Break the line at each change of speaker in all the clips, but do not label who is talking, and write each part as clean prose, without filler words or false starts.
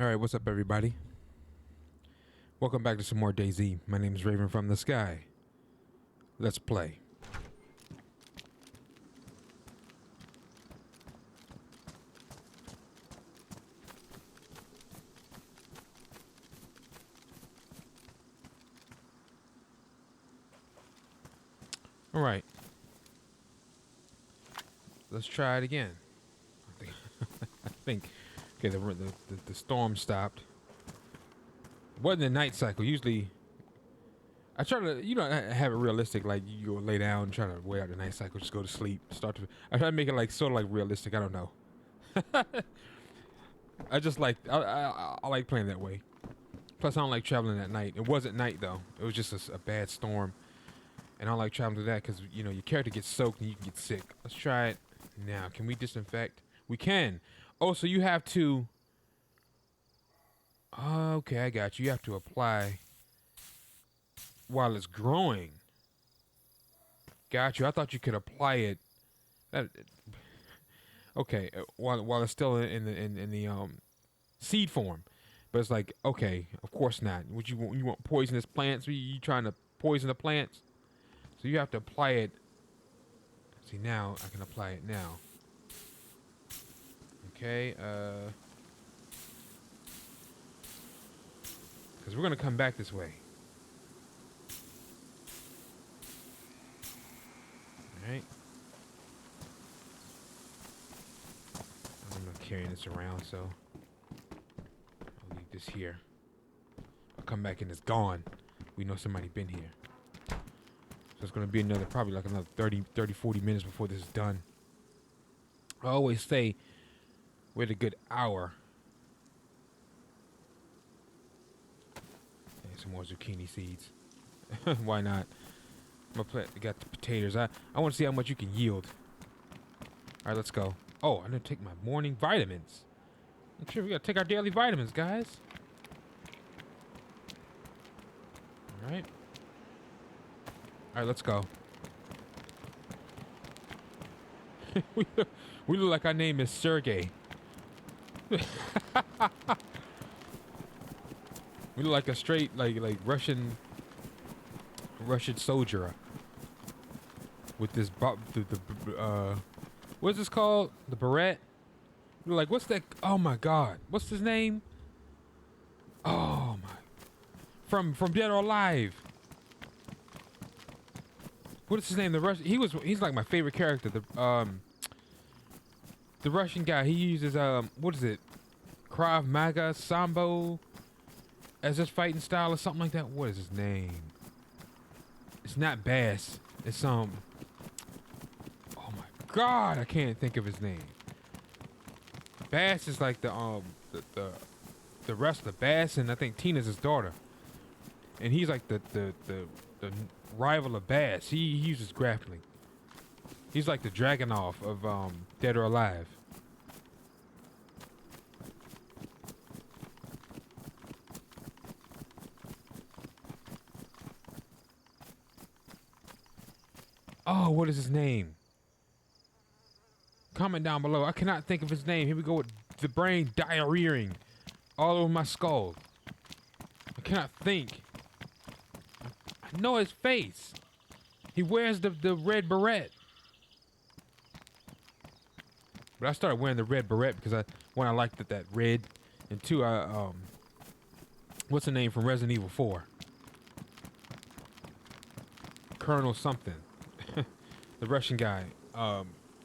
Alright, what's up everybody? Welcome back to some more DayZ. My name is Raven from the Sky. Let's play. Alright. Let's try it again. I think okay, the storm stopped. Wasn't a night cycle. Usually, I try to, have it realistic. Like you go lay down, and try to wait out the night cycle, just go to sleep. I try to make it like sort of like realistic. I don't know. I just like I like playing that way. Plus, I don't like traveling at night. It wasn't night though. It was just a bad storm, and I don't like traveling to that because your character gets soaked and you can get sick. Let's try it now. Can we disinfect? We can. Oh, so you have to. Okay, I got you. You have to apply while it's growing. Got you. I thought you could apply it. Okay, while it's still in the seed form, but it's like okay, of course not. What you want? You want poisonous plants? You trying to poison the plants? So you have to apply it. See now I can apply it now. Okay. Because we're going to come back this way. Alright. I'm not carrying this around, so I'll leave this here. I'll come back and it's gone. We know somebody been here. So it's going to be probably like another 30, 40 minutes before this is done. I always say wait a good hour. Some more zucchini seeds. Why not? We got the potatoes. I want to see how much you can yield. All right, let's go. Oh, I'm gonna take my morning vitamins. I'm sure we gotta take our daily vitamins, guys. All right. All right, let's go. we look like our name is Sergey. We look like a straight like Russian soldier with this what's this called? The beret. We're like, what's that? Oh my God, what's his name? Oh my, from Dead or Alive. What is his name? He's like my favorite character. The Russian guy. He uses what is it? Krav Maga, Sambo. As his fighting style or something like that. What is his name? It's not Bass. It's oh my God, I can't think of his name. Bass is like the wrestler Bass, and I think Tina's his daughter. And he's like the rival of Bass. He uses grappling. He's like the Dragunov of Dead or Alive. Oh, what is his name? Comment down below. I cannot think of his name. Here we go with the brain diarrheaing all over my skull. I cannot think. I know his face. He wears the red beret. But I started wearing the red beret because I liked that red, and two what's the name from Resident Evil 4? Colonel something. The Russian guy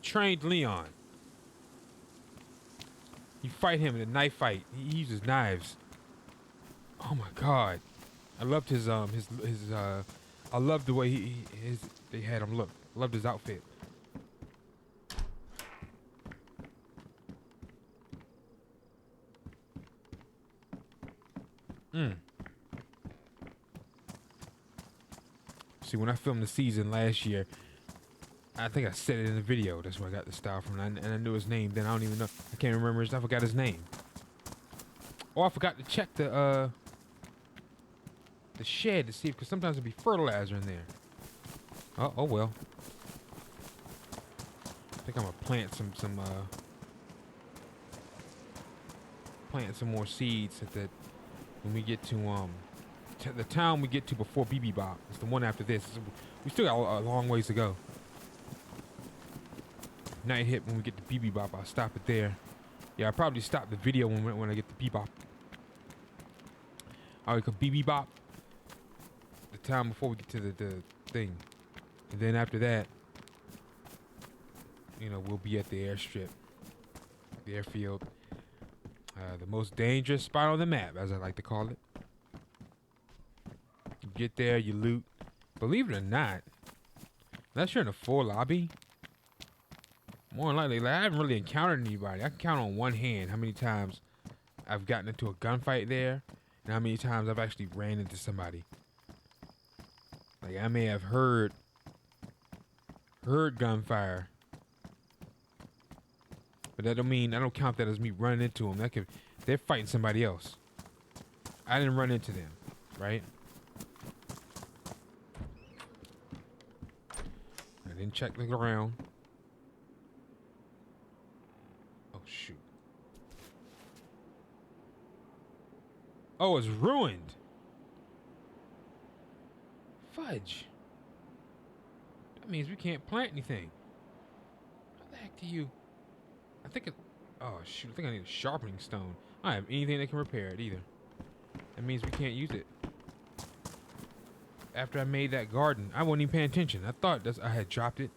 trained Leon. You fight him in a knife fight. He uses knives. Oh my God, I loved his I loved the way they had him look. Loved his outfit. See, when I filmed the season last year, I think I said it in the video. That's where I got the style from. And I knew his name. Then I don't even know. I can't remember his. I forgot his name. Oh, I forgot to check the shed to see because sometimes there'll be fertilizer in there. Oh well. I think I'm gonna plant some planting some more seeds at that when we get to the town we get to before BB Bop. It's the one after this. We still got a long ways to go. Night hit when we get to BB Bop. I'll stop it there. Yeah, I'll probably stop the video when I get to Bebop. Alright, cause BB Bop, the town before we get to the thing, and then after that, you know, we'll be at the airstrip, the airfield, the most dangerous spot on the map, as I like to call it. You get there, you loot. Believe it or not, unless you're in a full lobby, more than likely, like, I haven't really encountered anybody. I can count on one hand how many times I've gotten into a gunfight there, and how many times I've actually ran into somebody. Like, I may have heard gunfire, but that don't mean, I don't count that as me running into them. They're fighting somebody else. I didn't run into them, right? I didn't check the ground. Oh, shoot. Oh, it's ruined. Fudge. That means we can't plant anything. How the heck do you... I think it... Oh, shoot. I think I need a sharpening stone. I don't have anything that can repair it either. That means we can't use it. After I made that garden, I wasn't even paying attention. I thought I had dropped it.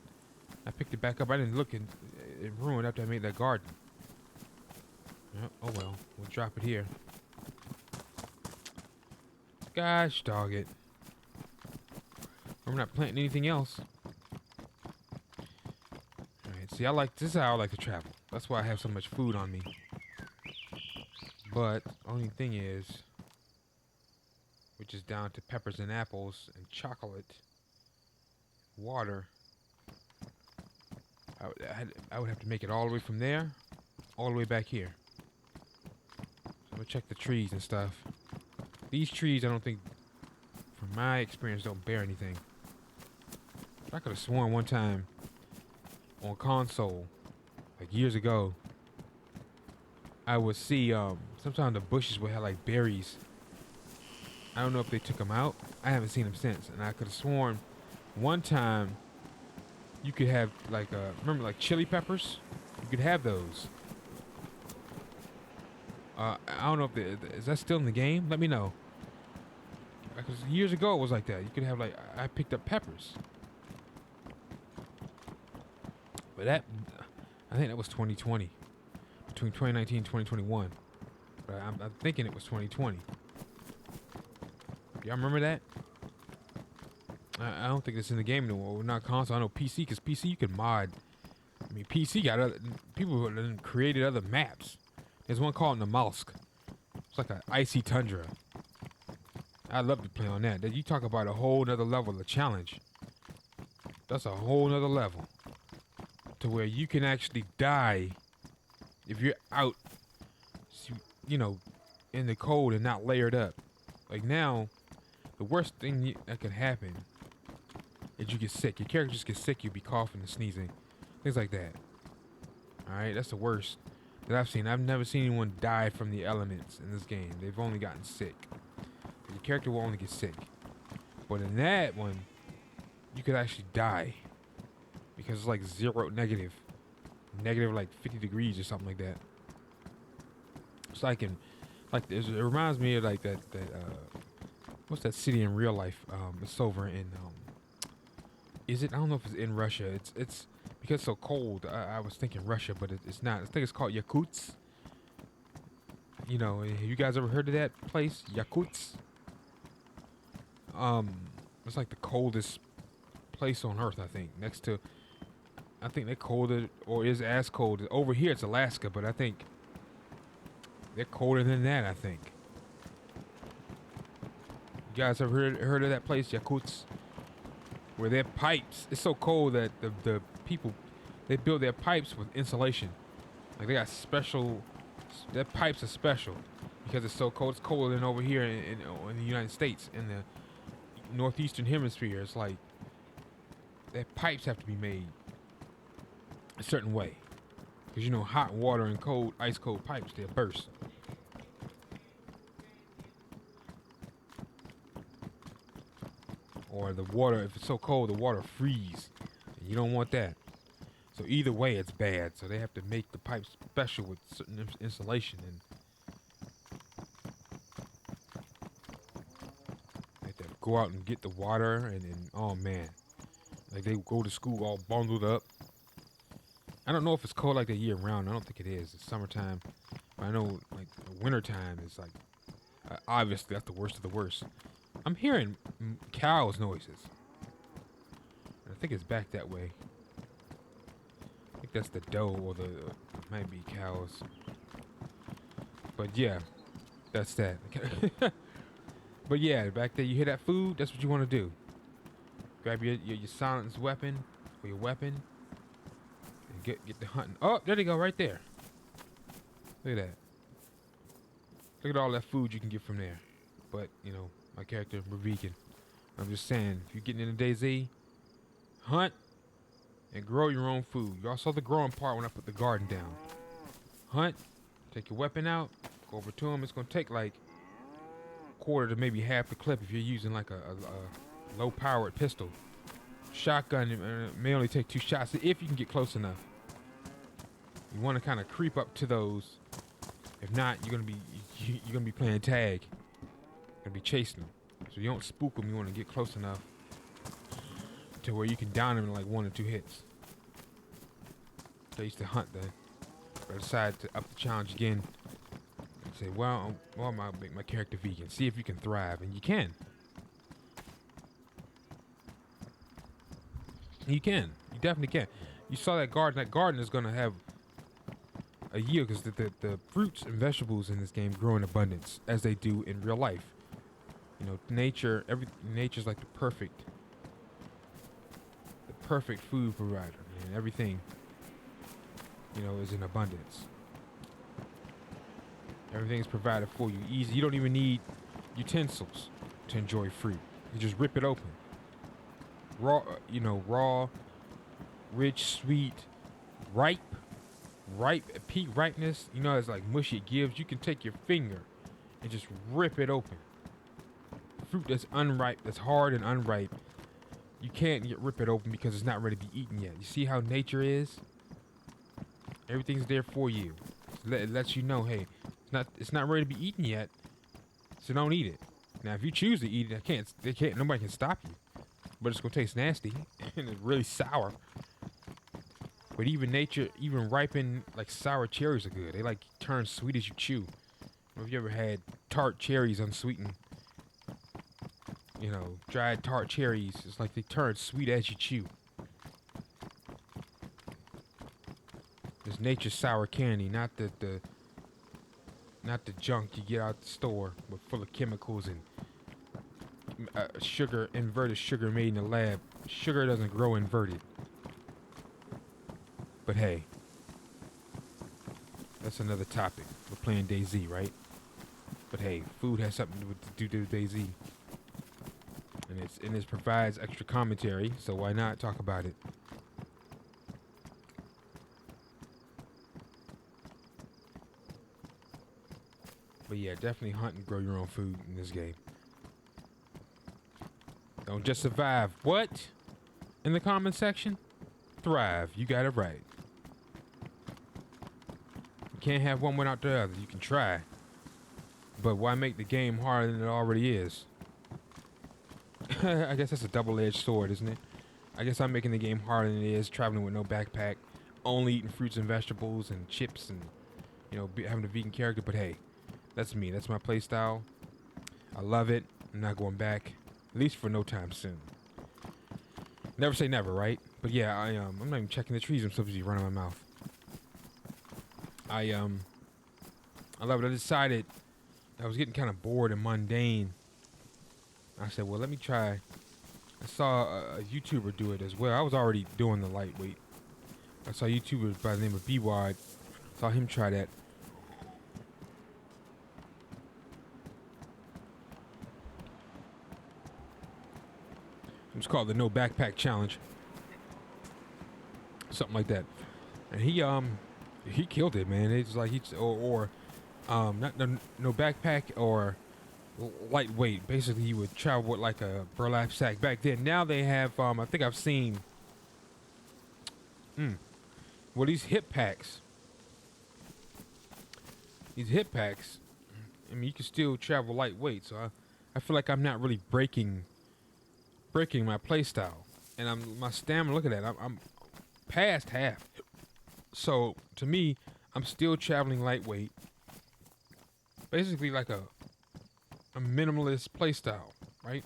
I picked it back up. I didn't look, and it ruined after I made that garden. Oh well. We'll drop it here. Gosh dog it. I'm not planting anything else. Alright, see, this is how I like to travel. That's why I have so much food on me. But, only thing is, which is down to peppers and apples and chocolate, water. I would have to make it all the way from there, all the way back here. So I'm gonna check the trees and stuff. These trees, I don't think, from my experience, don't bear anything. I could have sworn one time on console, like years ago, I would see sometimes the bushes would have like berries. I don't know if they took them out. I haven't seen them since, and I could have sworn one time you could have like remember like chili peppers? You could have those. I don't know if is that still in the game? Let me know. Because years ago it was like that. You could have like I picked up peppers. But I think that was 2020. Between 2019 and 2021. But I'm thinking it was 2020. Y'all remember that? I don't think it's in the game anymore. We're not console. I know PC, because PC you can mod. I mean, PC got other people who created other maps. There's one called Namalsk. It's like an icy tundra. I'd love to play on that. You talk about a whole nother level of challenge. That's a whole nother level. To where you can actually die if you're out, you know, in the cold and not layered up. Like now, the worst thing that could happen is you get sick. Your character just gets sick. You'll be coughing and sneezing. Things like that. Alright, that's the worst that I've seen. I've never seen anyone die from the elements in this game. They've only gotten sick. Your character will only get sick. But in that one, you could actually die. Because it's like negative like 50 degrees or something like that. So I can, like, it reminds me of like that what's that city in real life? It's over in, is it? I don't know if it's in Russia. It's because it's so cold. I was thinking Russia, but it's not. I think it's called Yakutsk. You know, have you guys ever heard of that place? Yakutsk? It's like the coldest place on Earth, I think. I think they're colder, or is as cold. Over here it's Alaska, but I think they're colder than that, I think. You guys ever heard of that place, Yakutsk? Where their pipes, it's so cold that the people, they build their pipes with insulation. Like they got special, their pipes are special because it's so cold. It's colder than over here in the United States, in the northeastern hemisphere. It's like their pipes have to be made a certain way, because you know hot water and cold, ice cold pipes, they'll burst. or the water, if it's so cold, the water freeze. And you don't want that. So either way, it's bad. So they have to make the pipes special with certain insulation, and they have to go out and get the water, and oh man, like they go to school all bundled up. I don't know if it's cold like that year round. I don't think it is. It's summertime. But I know like wintertime is like obviously that's the worst of the worst. I'm hearing cows noises. I think it's back that way. I think that's the doe or the might be cows. But yeah, that's that. But yeah, back there you hear that food. That's what you want to do. Grab your silence weapon or your weapon and get the hunting. Oh, there they go, right there. Look at that. Look at all that food you can get from there. But you know, my character, we're vegan. I'm just saying, if you're getting into DayZ, hunt and grow your own food. Y'all saw the growing part when I put the garden down. Hunt, take your weapon out, go over to them. It's gonna take like quarter to maybe half the clip if you're using like a low-powered pistol. Shotgun may only take 2 shots if you can get close enough. You want to kind of creep up to those. If not, you're gonna be playing tag. You're gonna be chasing them. So you don't spook them. You want to get close enough to where you can down them in like 1 or 2 hits. So I used to hunt then. But I decided to up the challenge again. And say, well, I'm gonna make my character vegan. See if you can thrive, and you can. You can. You definitely can. You saw that garden. That garden is gonna have a yield because the fruits and vegetables in this game grow in abundance as they do in real life. You know, nature's like the perfect food provider, man. Everything, you know, is in abundance. Everything is provided for you easy. You don't even need utensils to enjoy fruit. You just rip it open. Raw, rich, sweet, ripe, peak ripeness. You know, it's like mushy. It gives. You can take your finger and just rip it open. Fruit that's unripe, that's hard and unripe, you can't rip it open because it's not ready to be eaten yet. You see how nature is? Everything's there for you. It lets you know, hey, it's not ready to be eaten yet, so don't eat it. Now, if you choose to eat it, nobody can stop you. But it's gonna taste nasty and it's really sour. But even nature, even ripened like sour cherries are good. They like turn sweet as you chew. Have you ever had tart cherries unsweetened? You know, dried tart cherries. It's like they turn sweet as you chew. It's nature's sour candy, not the junk you get out the store, but full of chemicals and inverted sugar made in the lab. Sugar doesn't grow inverted. But hey, that's another topic. We're playing DayZ, right? But hey, food has something to do with DayZ. And it provides extra commentary, so why not talk about it? But yeah, definitely hunt and grow your own food in this game. Don't just survive. What? In the comment section? Thrive. You got it right. You can't have one without the other. You can try. But why make the game harder than it already is? I guess that's a double-edged sword, isn't it? I guess I'm making the game harder than it is, traveling with no backpack, only eating fruits and vegetables and chips and, you know, having a vegan character. But hey, that's me. That's my play style. I love it. I'm not going back, at least for no time soon. Never say never, right? But yeah, I'm not even checking the trees. I'm so busy running my mouth. I love it. I decided I was getting kind of bored and mundane. I said, well, let me try. I saw a YouTuber do it as well. I was already doing the lightweight. I saw a YouTuber by the name of befallen. Saw him try that. It's called the No Backpack Challenge. Something like that. And he killed it, man. It's like not no backpack or lightweight. Basically, you would travel with like a burlap sack back then. Now they have, I think I've seen, well, these hip packs. These hip packs, I mean, you can still travel lightweight. So I feel like I'm not really breaking my play style. And my stamina, look at that, I'm past half. So to me, I'm still traveling lightweight. Basically like a minimalist play style, right?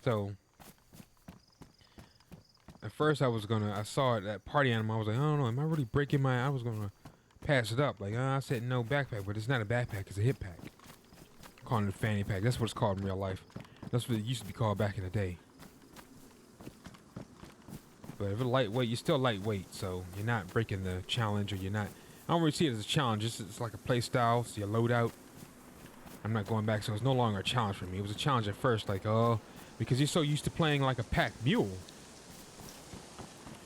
So at first I saw it at party animal. I was like, I don't know, am I really breaking I was gonna pass it up. Like, I said no backpack, but it's not a backpack, it's a hip pack. I'm calling it a fanny pack. That's what it's called in real life. That's what it used to be called back in the day. But if it's lightweight, you're still lightweight, so you're not breaking the challenge, or you're not. I don't really see it as a challenge. It's like a play style. It's your loadout. I'm not going back, so it's no longer a challenge for me. It was a challenge at first, like, because you're so used to playing like a pack mule.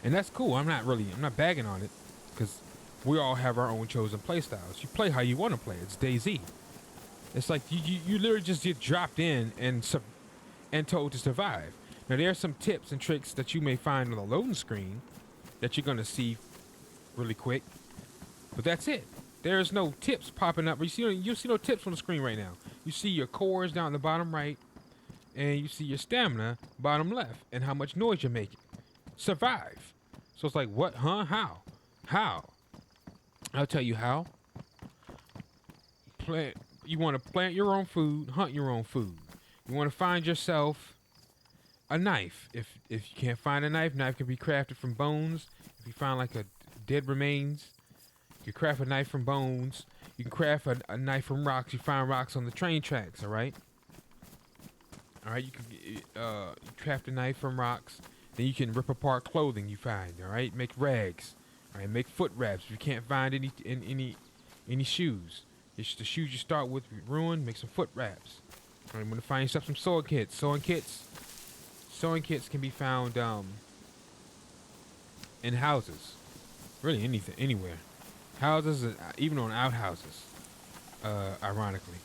And that's cool. I'm not bagging on it, because we all have our own chosen play styles. You play how you want to play. It's DayZ. It's like you literally just get dropped in and told to survive. Now, there are some tips and tricks that you may find on the loading screen that you're going to see really quick. But that's it. There's no tips popping up. You see no tips on the screen right now. You see your cores down the bottom right, and you see your stamina bottom left, and how much noise you're making. Survive. So it's like, what? Huh? How? I'll tell you how. You want to plant your own food, hunt your own food. You want to find yourself a knife. If you can't find a knife can be crafted from bones. If you find like a dead remains, you can craft a knife from bones. You can craft a knife from rocks. You find rocks on the train tracks. All right. You can craft a knife from rocks. Then you can rip apart clothing you find. All right, make rags. All right, make foot wraps. If you can't find any shoes, the shoes you start with ruined. Make some foot wraps. All right, I'm gonna find yourself some sewing kits. Sewing kits can be found in houses, really anywhere. Houses, even on outhouses. Ironically,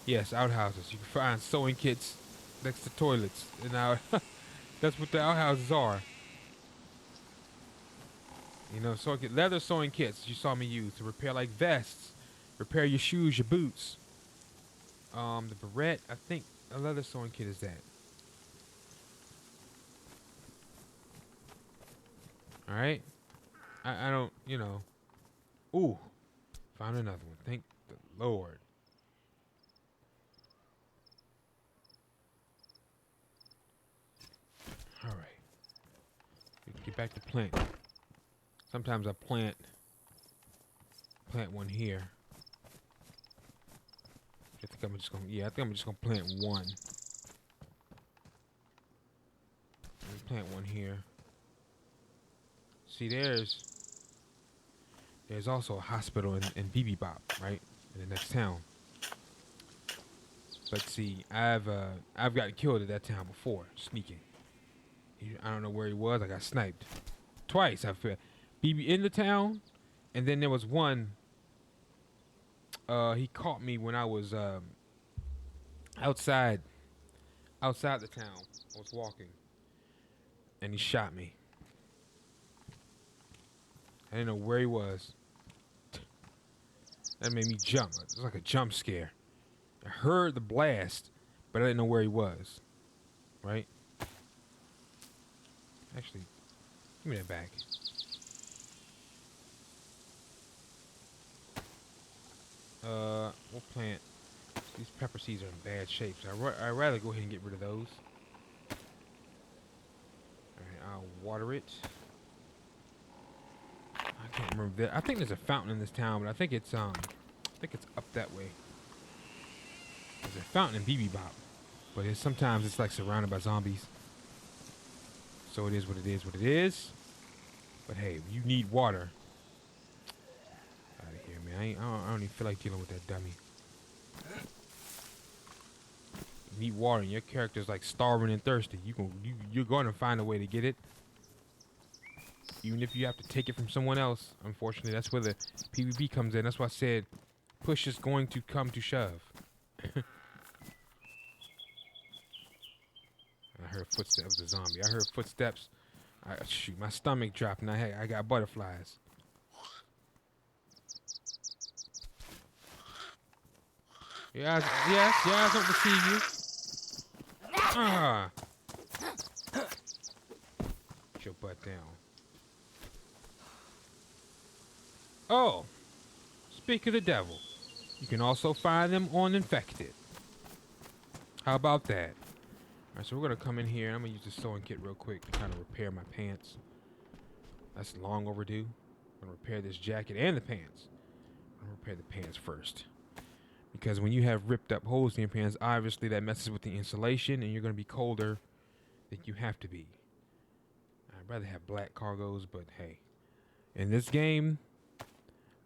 yes, outhouses. You can find sewing kits next to toilets, and now that's what the outhouses are. You know, leather sewing kits you saw me use to repair like vests, repair your shoes, your boots. The beret, I think a leather sewing kit is that. Alright? I don't, Ooh. Found another one. Thank the Lord. Alright. We can get back to planting. Sometimes I plant one here. I think I'm just gonna plant one. Plant one here. See, there's also a hospital in Bebop, right, in the next town. But see, I've gotten killed at that town before, sneaking. I don't know where he was. I got sniped twice. I feel BB in the town, and then there was one. He caught me when I was outside the town. I was walking, and he shot me. I didn't know where he was. That made me jump. It was like a jump scare. I heard the blast, but I didn't know where he was. Right? Actually, give me that back. We'll plant. These pepper seeds are in bad shape, so I'd rather go ahead and get rid of those. Alright, I'll water it. I can't remember that. I think there's a fountain in this town, but I think it's up that way. There's a fountain in Bebop, but sometimes it's like surrounded by zombies. So it is what it is. What it is. But hey, you need water. Out of here, man. I don't even feel like dealing with that dummy. You need water, and your character's like starving and thirsty. You're going to find a way to get it. Even if you have to take it from someone else, unfortunately, that's where the PvP comes in. That's why I said push is going to come to shove. I heard footsteps. It was a zombie. I heard footsteps. Shoot, my stomach dropped and I got butterflies. Yes, I don't receive you. Get your butt down. Oh, speak of the devil. You can also find them on Infected. How about that? Alright, so we're gonna come in here and I'm gonna use this sewing kit real quick to kind of repair my pants. That's long overdue. I'm gonna repair this jacket and the pants. I'm gonna repair the pants first. Because when you have ripped up holes in your pants, obviously that messes with the insulation and you're gonna be colder than you have to be. I'd rather have black cargos, but hey. In this game,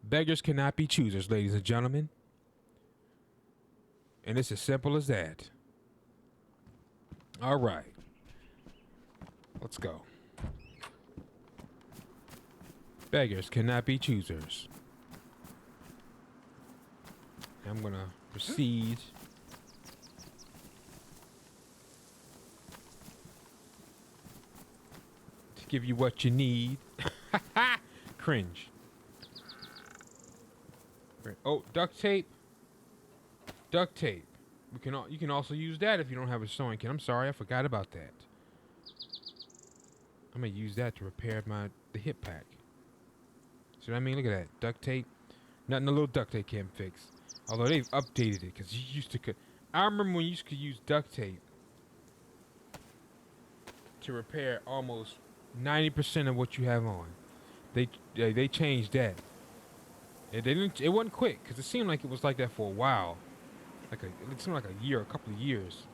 beggars cannot be choosers, ladies and gentlemen. And it's as simple as that. All right. Let's go. Beggars cannot be choosers. I'm going to proceed to give you what you need. Cringe. Oh, duct tape. Duct tape. You can also use that if you don't have a sewing kit. I'm sorry, I forgot about that. I'm gonna use that to repair the hip pack. See what I mean? Look at that. Duct tape. Nothing a little duct tape can't fix. Although they've updated it, because you used to I remember when you used to use duct tape to repair almost 90% of what you have on. They changed that. It wasn't quick, because it seemed like it was like that for a while. It seemed like a year, a couple of years.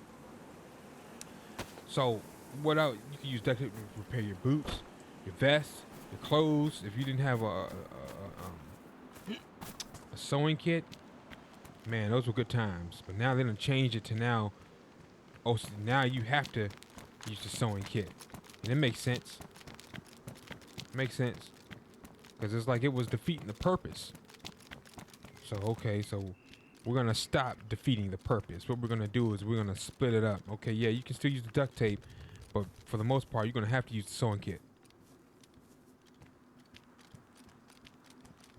So, you can use duct tape to repair your boots, your vest, your clothes. If you didn't have a sewing kit, man, those were good times. But now they done changed it to now. Oh, so now you have to use the sewing kit, and it makes sense. Makes sense, because it's like it was defeating the purpose. So okay, so we're gonna stop defeating the purpose. What we're gonna do is we're gonna split it up. Okay, yeah, you can still use the duct tape, but for the most part, you're gonna have to use the sewing kit.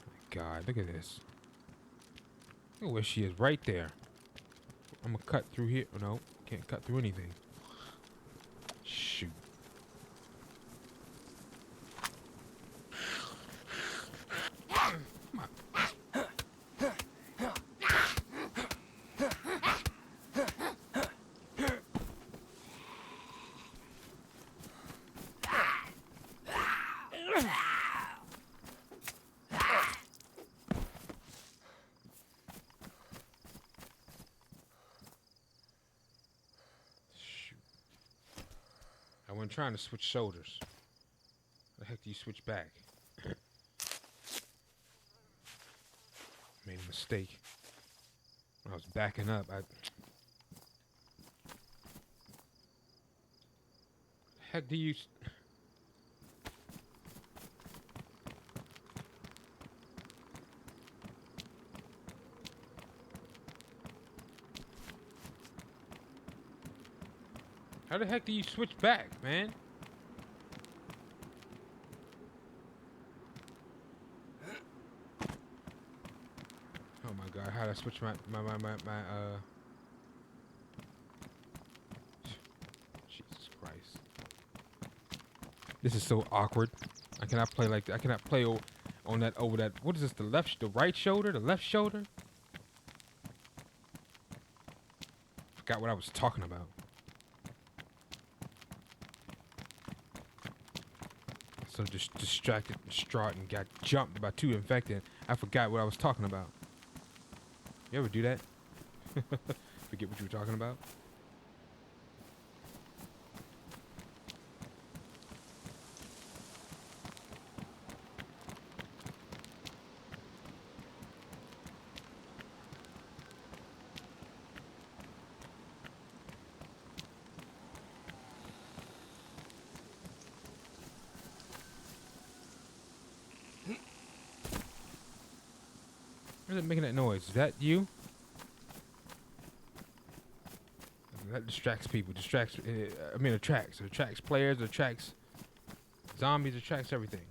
My God, look at this. Look at where she is, right there. I'm gonna cut through here. Oh, no, can't cut through anything. Shoot. I wasn't trying to switch shoulders. The heck do you switch back? Made a mistake. When I was backing up, heck do you... How the heck do you switch back, man? Oh my God, how do I switch my Jesus Christ. This is so awkward. I cannot play like that. I cannot play on that, over that. What is this, the right shoulder? The left shoulder? Forgot what I was talking about. So just distracted, distraught, and got jumped by 2 infected. I forgot what I was talking about. You ever do that? Forget what you were talking about? Why is it making that noise? Is that you? That distracts people. Distracts. I mean, attracts. It attracts players. It attracts zombies. It attracts everything.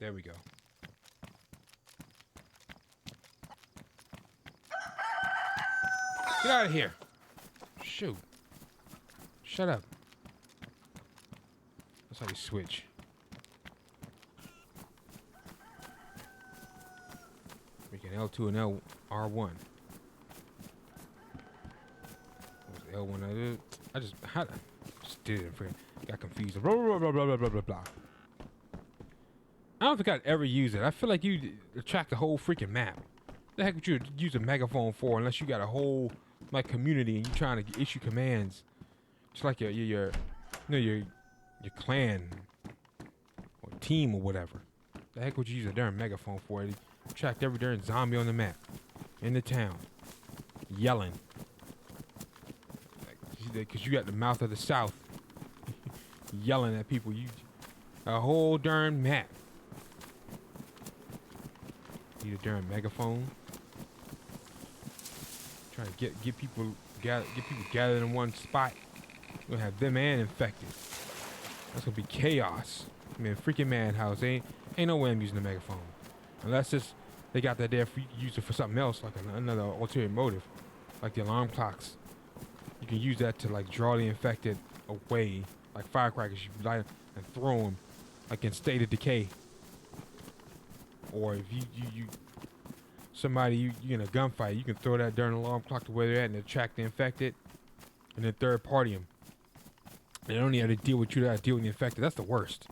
There we go. Get out of here. Shoot. Shut up. That's how you switch. Making L2 and R1. L1. I just did it. Got confused. Blah, blah, blah, blah, blah, blah, blah. I don't think I'd ever use it. I feel like you attract the whole freaking map. The heck would you use a megaphone for unless you got a whole like community and you trying to issue commands, just like your clan or team or whatever. The heck would you use a darn megaphone for? It attract every darn zombie on the map, in the town, yelling, because you got the mouth of the South, yelling at people. You a whole darn map. Need a darn megaphone. Trying to get people gathered in one spot. We're gonna have them and infected. That's gonna be chaos. I mean, freaking madhouse. Ain't no way I'm using the megaphone, unless they got that there for use it for something else, like another ulterior motive, like the alarm clocks. You can use that to like draw the infected away, like firecrackers. You light and throw them, like in State of Decay. Or if you somebody you in a gunfight, you can throw that darn alarm clock to where they're at and attract the infected, and then third party them. They don't even have to deal with you, they have to deal with the infected. That's the worst.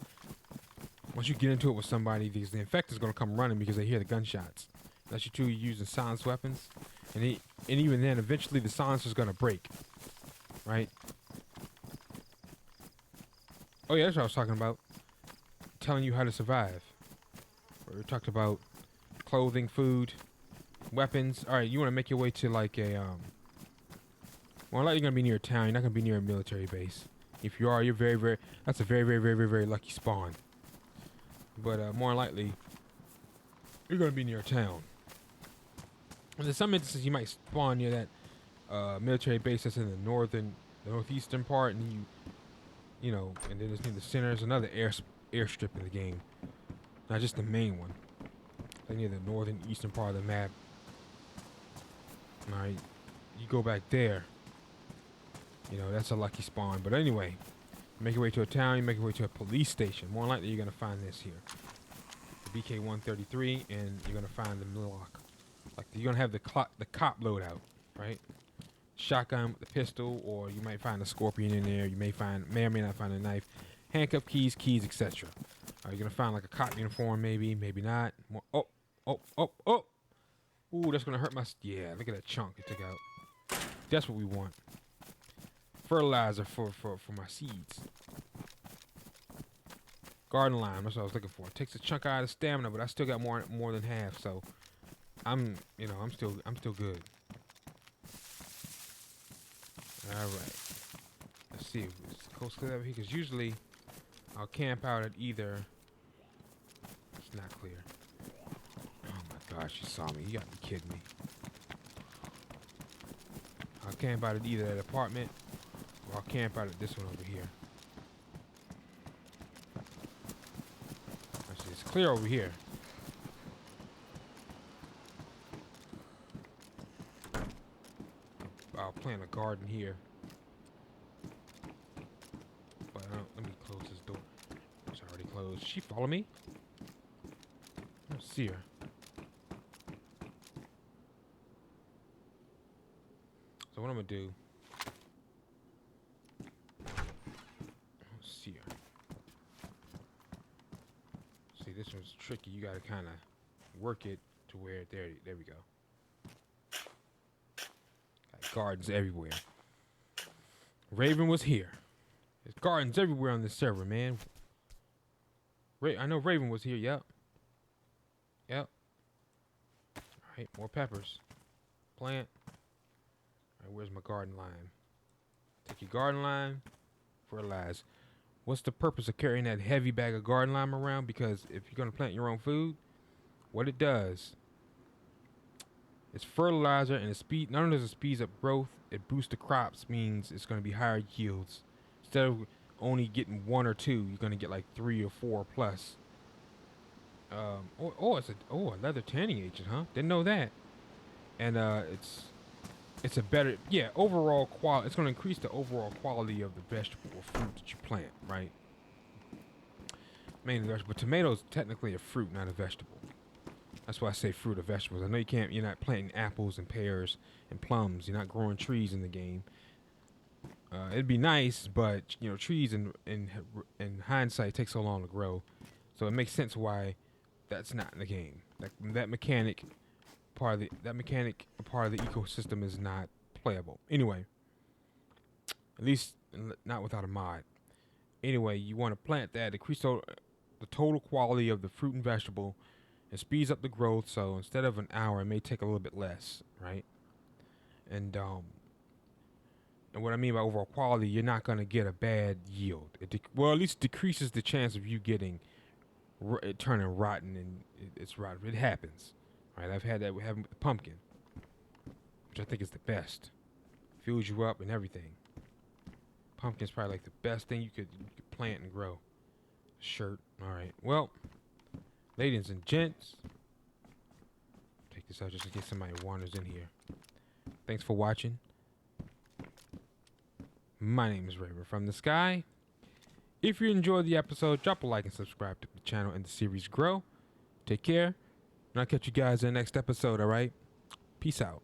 Once you get into it with somebody, because the infected's gonna come running because they hear the gunshots. Unless you two are using silenced weapons, and even then, eventually the silencer's gonna break, right? Oh yeah, that's what I was talking about. Telling you how to survive. We talked about clothing, food, weapons. All right, you want to make your way to like a well, like you're gonna be near a town. You're not gonna be near a military base. If you are, you're very. That's a very lucky spawn. But more likely, you're gonna be near a town. And in some instances, you might spawn near that military base that's in the northeastern part, and you know, and then it's near the center. There's another airstrip in the game. Not just the main one. Like near the northern eastern part of the map. Alright. You go back there. You know, that's a lucky spawn. But anyway, you make your way to a town, you make your way to a police station. More likely you're gonna find this here. The BK-133, and you're gonna find the Millock. Like you're gonna have the cop loadout, right? Shotgun, the pistol, or you might find a scorpion in there. You may or may not find a knife. Handcuff keys, keys, etc. You're gonna find like a cop uniform, maybe not. More, oh! Ooh, that's gonna hurt my. Yeah, look at that chunk it took out. That's what we want. Fertilizer for my seeds. Garden lime, that's what I was looking for. It takes a chunk out of the stamina, but I still got more than half, so I'm still good. All right. Let's see if it's coast clear over here, because usually I'll camp out at either. It's not clear. Oh my gosh, you saw me. You got to be kidding me. I'll camp out at either that apartment, or I'll camp out at this one over here. Actually, it's clear over here. I'll plant a garden here. But let me close this door. It's already closed. Did she follow me? I don't see her. So what I'm gonna do? I don't see her. See, this one's tricky. You gotta kind of work it to where there we go. Got gardens everywhere. Raven was here. There's gardens everywhere on this server, man. I know Raven was here. Yep. Yep. All right, more peppers. Plant. All right, where's my garden lime? Take your garden lime, fertilize. What's the purpose of carrying that heavy bag of garden lime around? Because if you're gonna plant your own food, what it does, it's fertilizer and not only does it speeds up growth, it boosts the crops, means it's gonna be higher yields. Instead of only getting 1 or 2, you're gonna get like 3 or 4 plus. It's a leather tanning agent, huh? Didn't know that. And it's a better, overall quality. It's going to increase the overall quality of the vegetable or fruit that you plant, right? Mainly vegetable, but tomatoes technically a fruit, not a vegetable. That's why I say fruit or vegetables. I know you're not planting apples and pears and plums. You're not growing trees in the game. It'd be nice, but trees in hindsight take so long to grow, so it makes sense why that's not in the game. That mechanic part of the ecosystem is not playable. Anyway, at least not without a mod. Anyway, you want to plant that, increase the total quality of the fruit and vegetable. It speeds up the growth, so instead of an hour, it may take a little bit less, right? And what I mean by overall quality, you're not going to get a bad yield. At least decreases the chance of you getting it turning rotten, and it's rotten. It happens, right? I've had that with pumpkin, which I think is the best. Fills you up and everything. Pumpkin's probably like the best thing you could plant and grow. Shirt. All right. Well, ladies and gents, take this out just in case somebody wanders in here. Thanks for watching. My name is Raven from the Sky. If you enjoyed the episode, drop a like and subscribe to the channel and the series grow. Take care, and I'll catch you guys in the next episode, all right? Peace out.